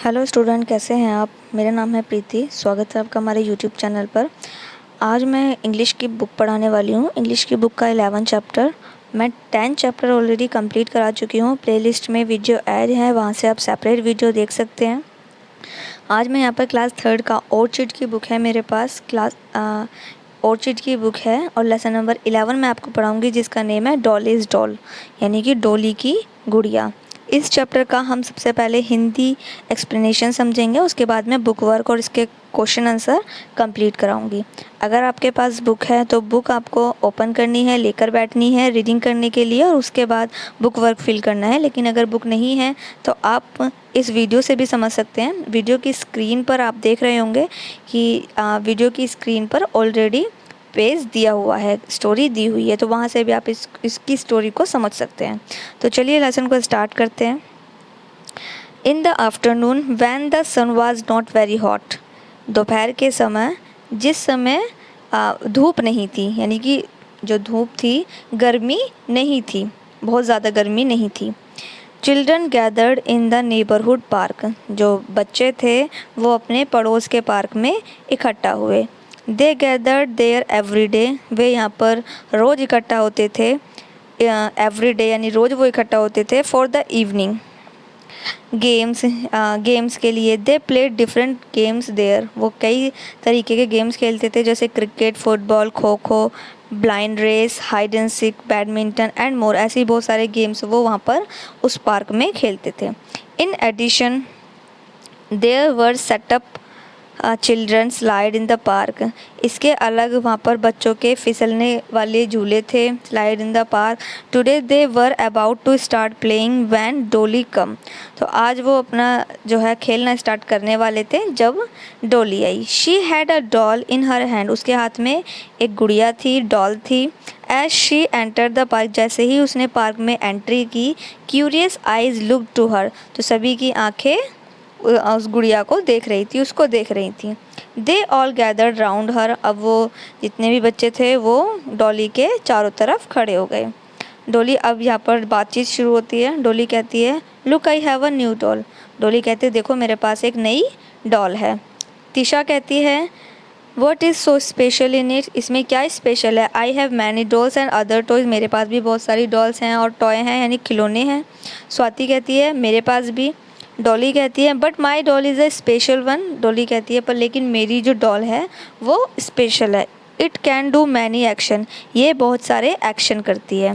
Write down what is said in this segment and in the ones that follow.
Hello student, कैसे हैं आप। मेरा नाम है प्रीति। स्वागत है आपका हमारे यूट्यूब चैनल पर। आज मैं इंग्लिश की बुक पढ़ाने वाली हूँ। इंग्लिश की बुक का 11 चैप्टर। मैं 10 चैप्टर ऑलरेडी कंप्लीट करा चुकी हूँ। प्लेलिस्ट में वीडियो ऐड है, वहाँ से आप सेपरेट वीडियो देख सकते हैं। आज मैं यहाँ पर क्लास 3 का ऑर्चिड की बुक है मेरे पास। ऑर्चिड की बुक है और लेसन नंबर 11 मैं आपको पढ़ाऊँगी, जिसका नेम है डॉलीज डॉल, यानी कि डोली की गुड़िया। इस चैप्टर का हम सबसे पहले हिंदी एक्सप्लेनेशन समझेंगे, उसके बाद में बुक वर्क और इसके क्वेश्चन आंसर कंप्लीट कराऊंगी। अगर आपके पास बुक है तो बुक आपको ओपन करनी है, लेकर बैठनी है रीडिंग करने के लिए, और उसके बाद बुक वर्क फिल करना है। लेकिन अगर बुक नहीं है तो आप इस वीडियो से भी समझ सकते हैं। वीडियो की स्क्रीन पर आप देख रहे होंगे कि वीडियो की स्क्रीन पर ऑलरेडी पेज दिया हुआ है, स्टोरी दी हुई है, तो वहाँ से भी आप इसकी स्टोरी को समझ सकते हैं। तो चलिए लेसन को स्टार्ट करते हैं। In the afternoon when the sun was not very hot, दोपहर के समय जिस समय धूप नहीं थी, यानी कि जो धूप थी गर्मी नहीं थी, बहुत ज़्यादा गर्मी नहीं थी। Children gathered in the neighbourhood park, जो बच्चे थे वो अपने पड़ोस के पार्क में इकट्ठा हुए। दे गैदर्ड देयर एवरी डे, वे यहाँ पर रोज़ इकट्ठा होते थे। एवरी डे यानी रोज़ वो इकट्ठा होते थे। फॉर द इवनिंग गेम्स के लिए। They played different games there, वो कई तरीके के गेम्स खेलते थे, जैसे cricket, football, kho kho, blind race, hide and seek, badminton and more. ऐसे बहुत सारे गेम्स वो वहाँ पर उस पार्क में खेलते थे। In addition there were set up children slide in the park, इसके अलग वहाँ पर बच्चों के फिसलने वाले झूले थे, slide in the park. Today they were about to start playing when Dolly came, तो आज वो अपना जो है खेलना स्टार्ट करने वाले थे जब डोली आई। She had a doll in her hand, उसके हाथ में एक गुड़िया थी, डॉल थी। As she enter the park, जैसे ही उसने पार्क में एंट्री की, curious eyes look to her, तो सभी की आंखें उस गुड़िया को देख रही थी, उसको देख रही थी। दे ऑल गैदर्ड राउंड हर, अब वो जितने भी बच्चे थे वो डॉली के चारों तरफ खड़े हो गए। डॉली, अब यहाँ पर बातचीत शुरू होती है। डॉली कहती है look I have a new doll, Dolly कहती है देखो मेरे पास एक नई डॉल है। तिशा कहती है what is so special in it, इसमें क्या स्पेशल है। I have many dolls and other toys, मेरे पास भी बहुत सारी डॉल्स हैं और टॉय हैं, यानी खिलौने हैं। स्वाति कहती है मेरे पास भी। डॉली कहती है but my doll is a special one, Dolly कहती है पर लेकिन मेरी जो डॉल है वो स्पेशल है। It can do many action, ये बहुत सारे एक्शन करती है।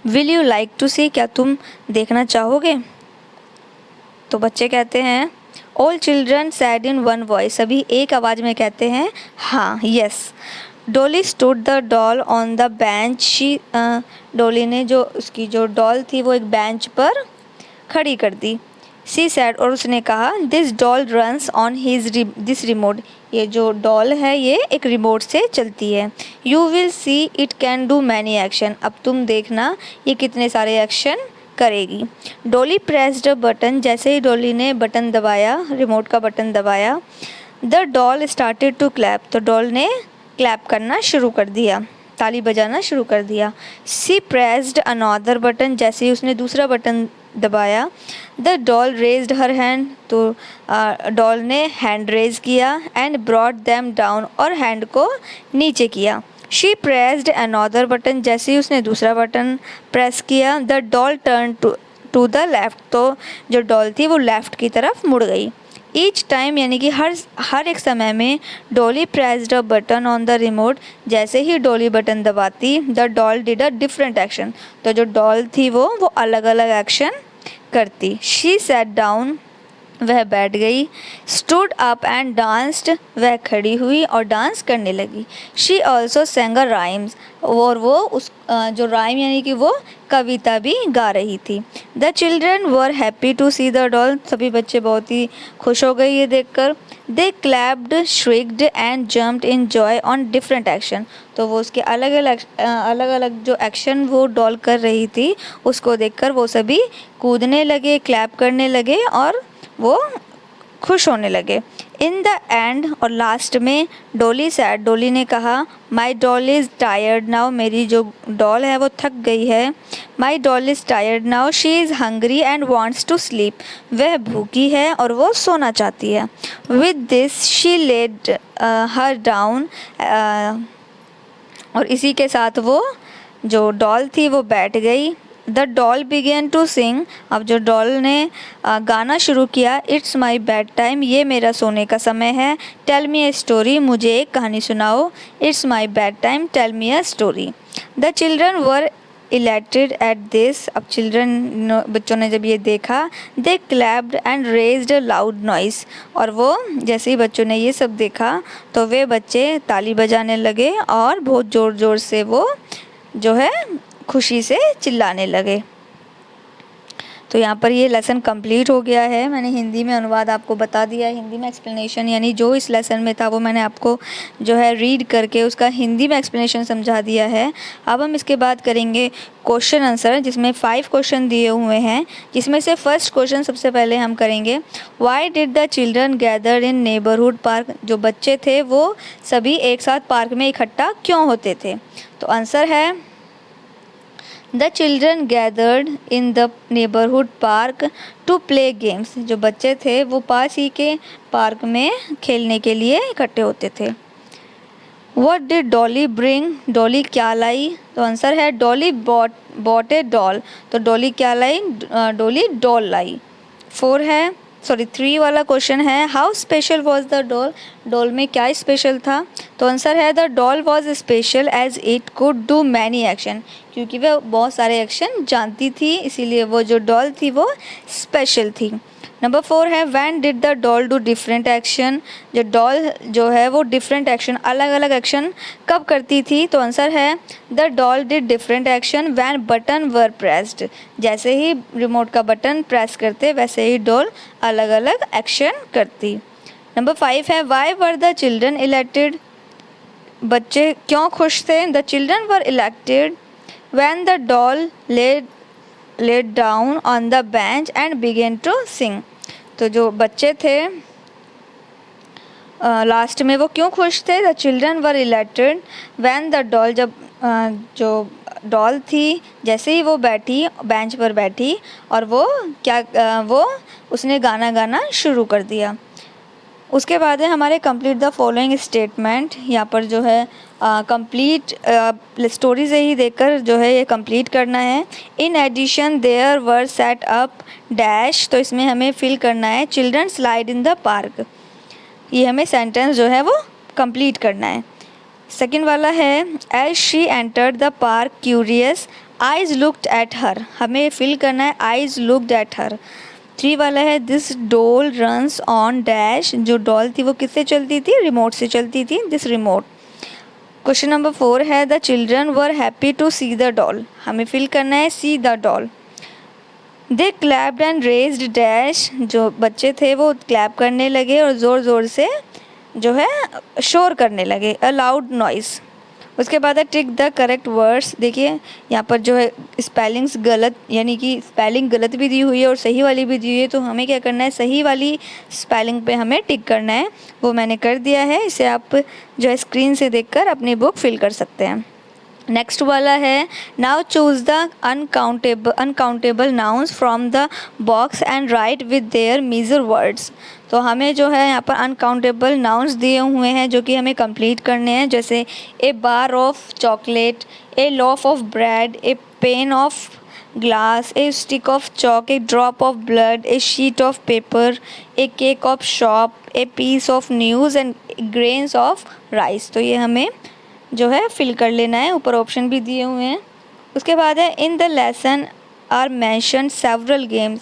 विल यू लाइक टू सी, क्या तुम देखना चाहोगे। तो बच्चे कहते हैं all children sad in one voice, सभी एक आवाज़ में कहते हैं हाँ, yes. Dolly stood the doll on the bench, she Dolly ने जो उसकी जो डॉल थी वो एक बेंच पर खड़ी कर दी। सी सैड, और उसने कहा this doll runs on this remote, ये जो डॉल है ये एक रिमोट से चलती है। You will see it can do many action, अब तुम देखना ये कितने सारे एक्शन करेगी। डॉली प्रेस्ड अ बटन, जैसे ही डॉली ने बटन दबाया, रिमोट का बटन दबाया, the doll started to clap, तो डॉल ने क्लैप करना शुरू कर दिया, ताली बजाना शुरू कर दिया। सी प्रेस्ड अनदर बटन, जैसे ही उसने दूसरा बटन दबाया, the doll raised her hand, तो डॉल ने हैंड रेज किया, एंड ब्रॉट देम डाउन, और हैंड को नीचे किया। शी प्रेस्ड अनदर बटन, जैसे ही उसने दूसरा बटन प्रेस किया, the doll turn to the left, तो जो डॉल थी वो लेफ्ट की तरफ मुड़ गई। ईच टाइम, यानी कि हर एक समय में, Dolly pressed a button on the remote, जैसे ही डॉली बटन दबाती, the doll did a different action, तो जो डॉल थी वो अलग अलग एक्शन करती। शी सैट डाउन, वह बैठ गई। स्टूड अप एंड डांस्ड, वह खड़ी हुई और डांस करने लगी। She also saying a rhymes, और वो उस जो राइम यानी कि वो कविता भी गा रही थी। The children were happy to see the doll, सभी बच्चे बहुत ही खुश हो गए ये देखकर। They clapped, shrieked and jumped in joy on different action, तो वो उसके अलग अलग जो एक्शन वो डॉल कर रही थी उसको देखकर वो सभी कूदने लगे, क्लैप करने लगे और वो खुश होने लगे। इन द एंड, और लास्ट में, डॉली सैड, डॉली ने कहा my doll is tired now, मेरी जो डॉल है वो थक गई है। My doll is tired now, she is hungry and wants to sleep. वह भूखी है और वो सोना चाहती है। With this she laid her down, और इसी के साथ वो जो डॉल थी वो बैठ गई। The doll began to sing, अब जो डॉल ने गाना शुरू किया। इट्स माई बेड टाइम, ये मेरा सोने का समय है। टेल मी ए स्टोरी, मुझे एक कहानी सुनाओ। It's my bed time, tell me a story. The children were elected at this, अब बच्चों ने जब ये देखा, they clapped and raised a loud noise, और वो जैसे ही बच्चों ने ये सब देखा तो वे बच्चे ताली बजाने लगे और बहुत ज़ोर ज़ोर से वो जो है खुशी से चिल्लाने लगे। तो यहाँ पर ये लेसन कंप्लीट हो गया है। मैंने हिंदी में अनुवाद आपको बता दिया है, हिंदी में एक्सप्लेनेशन यानी जो इस लेसन में था वो मैंने आपको जो है रीड करके उसका हिंदी में एक्सप्लेनेशन समझा दिया है। अब हम इसके बाद करेंगे क्वेश्चन आंसर, जिसमें 5 क्वेश्चन दिए हुए हैं, जिसमें से फर्स्ट क्वेश्चन सबसे पहले हम करेंगे, why did the children gather in neighbourhood park. जो बच्चे थे वो सभी एक साथ पार्क में इकट्ठा क्यों होते थे। तो आंसर है the children gathered in the neighbourhood park to play games. जो बच्चे थे वो पास ही के पार्क में खेलने के लिए इकट्ठे होते थे। What did Dolly bring, Dolly क्या लाई। तो आंसर है डॉली बॉट ए डॉल। तो डॉली क्या लाई, डॉली डॉल लाई। 3 वाला क्वेश्चन है, how special was the doll. Doll में क्या स्पेशल था। तो आंसर है the doll was special as it could do many action, क्योंकि वह बहुत सारे एक्शन जानती थी, इसीलिए वो जो डॉल थी वो स्पेशल थी। नंबर 4 है, when did the doll do different action. जो डॉल जो है वो डिफरेंट एक्शन, अलग अलग एक्शन कब करती थी। तो आंसर है the doll did different action when button were pressed. जैसे ही रिमोट का बटन प्रेस करते वैसे ही डॉल अलग अलग एक्शन करती। नंबर 5 है, why were the children elected. बच्चे क्यों खुश थे। The children were elected when the doll laid down on the bench and began to sing. तो जो बच्चे थे लास्ट में वो क्यों खुश थे। The children were elected when the doll, जब जो डॉल थी जैसे ही वो बैठी बेंच पर बैठी और वो उसने गाना गाना शुरू कर दिया। उसके बाद है हमारे कंप्लीट द फॉलोइंग स्टेटमेंट। यहाँ पर जो है कंप्लीट स्टोरी से ही देखकर जो है ये कंप्लीट करना है। In addition there were set up dash, तो इसमें हमें फिल करना है children slide in the park. ये हमें सेंटेंस जो है वो कंप्लीट करना है। सेकंड वाला है, as she entered the park curious eyes looked at her, हमें फिल करना है आइज लुक्ड एट हर। 3 वाला है, this doll runs on dash, जो डॉल थी वो किससे चलती थी, रिमोट से चलती थी, दिस रिमोट। क्वेश्चन नंबर 4 है, the children were happy to see the doll, हमें फिल करना है see the doll. They clapped and raised dash, जो बच्चे थे वो क्लैप करने लगे और ज़ोर ज़ोर से जो है शोर करने लगे, अ लाउड नॉइस। उसके बाद है टिक द करेक्ट वर्ड्स। देखिए यहाँ पर जो है स्पेलिंग्स गलत, यानी कि स्पेलिंग गलत भी दी हुई है और सही वाली भी दी हुई है, तो हमें क्या करना है, सही वाली स्पेलिंग पे हमें टिक करना है। वो मैंने कर दिया है, इसे आप जो है स्क्रीन से देखकर अपनी बुक फिल कर सकते हैं। नेक्स्ट वाला है, now choose the uncountable nouns from the box and write with their major words. तो हमें जो है यहाँ पर अनकाउंटेबल नाउन्स दिए हुए हैं जो कि हमें कंप्लीट करने हैं, जैसे a bar of chocolate, a loaf of bread, a pane of glass, a stick of chalk, a drop of blood, a sheet of paper, a cake of soap, a piece of news and grains of rice. तो ये हमें जो है fill कर लेना है, ऊपर option भी दिए हुए हैं। उसके बाद है, in the lesson are mention several games,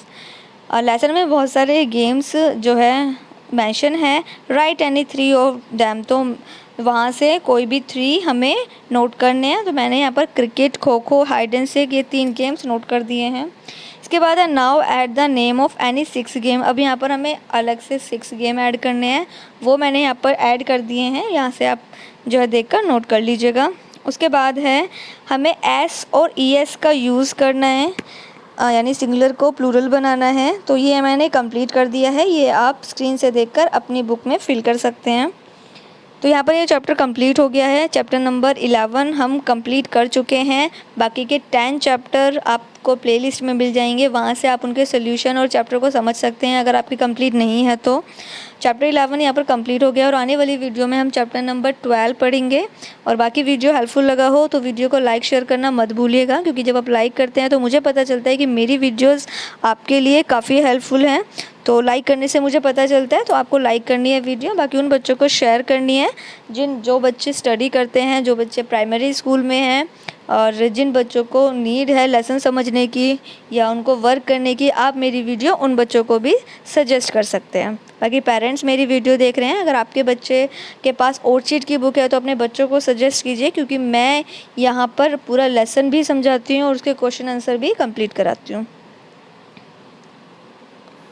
और लेसन में बहुत सारे गेम्स जो है मेंशन है। राइट एनी 3 ऑफ दैम, तो वहाँ से कोई भी 3 हमें नोट करने हैं। तो मैंने यहाँ पर cricket, kho kho, hide and seek, ये 3 गेम्स नोट कर दिए हैं। इसके बाद है, now add the name of any 6 game. अब यहाँ पर हमें अलग से 6 गेम ऐड करने हैं, वो मैंने यहाँ पर ऐड कर दिए हैं, यहाँ से आप जो है देखकर नोट कर लीजिएगा। उसके बाद है, हमें एस और ई एस का यूज़ करना है, यानी सिंगुलर को प्लूरल बनाना है। तो ये मैंने कंप्लीट कर दिया है, ये आप स्क्रीन से देखकर अपनी बुक में फिल कर सकते हैं। तो यहाँ पर ये चैप्टर कंप्लीट हो गया है। चैप्टर नंबर 11 हम कंप्लीट कर चुके हैं। बाकी के 10 चैप्टर आपको प्लेलिस्ट में मिल जाएंगे, वहाँ से आप उनके सोल्यूशन और चैप्टर को समझ सकते हैं अगर आपकी कंप्लीट नहीं है तो। चैप्टर 11 यहाँ पर कंप्लीट हो गया और आने वाली वीडियो में हम चैप्टर नंबर 12 पढ़ेंगे। और बाकी वीडियो हेल्पफुल लगा हो तो वीडियो को लाइक शेयर करना मत भूलिएगा, क्योंकि जब आप लाइक करते हैं तो मुझे पता चलता है कि मेरी वीडियोज़ आपके लिए काफ़ी हेल्पफुल हैं। तो लाइक करने से मुझे पता चलता है, तो आपको लाइक करनी है वीडियो, बाकी उन बच्चों को शेयर करनी है जो बच्चे स्टडी करते हैं, जो बच्चे प्राइमरी स्कूल में हैं और जिन बच्चों को नीड है लेसन समझने की या उनको वर्क करने की, आप मेरी वीडियो उन बच्चों को भी सजेस्ट कर सकते हैं। बाकी पेरेंट्स मेरी वीडियो देख रहे हैं, अगर आपके बच्चे के पास ओर्चिड की बुक है तो अपने बच्चों को सजेस्ट कीजिए, क्योंकि मैं यहाँ पर पूरा लेसन भी समझाती हूँ और उसके क्वेश्चन आंसर भी कंप्लीट कराती हूँ।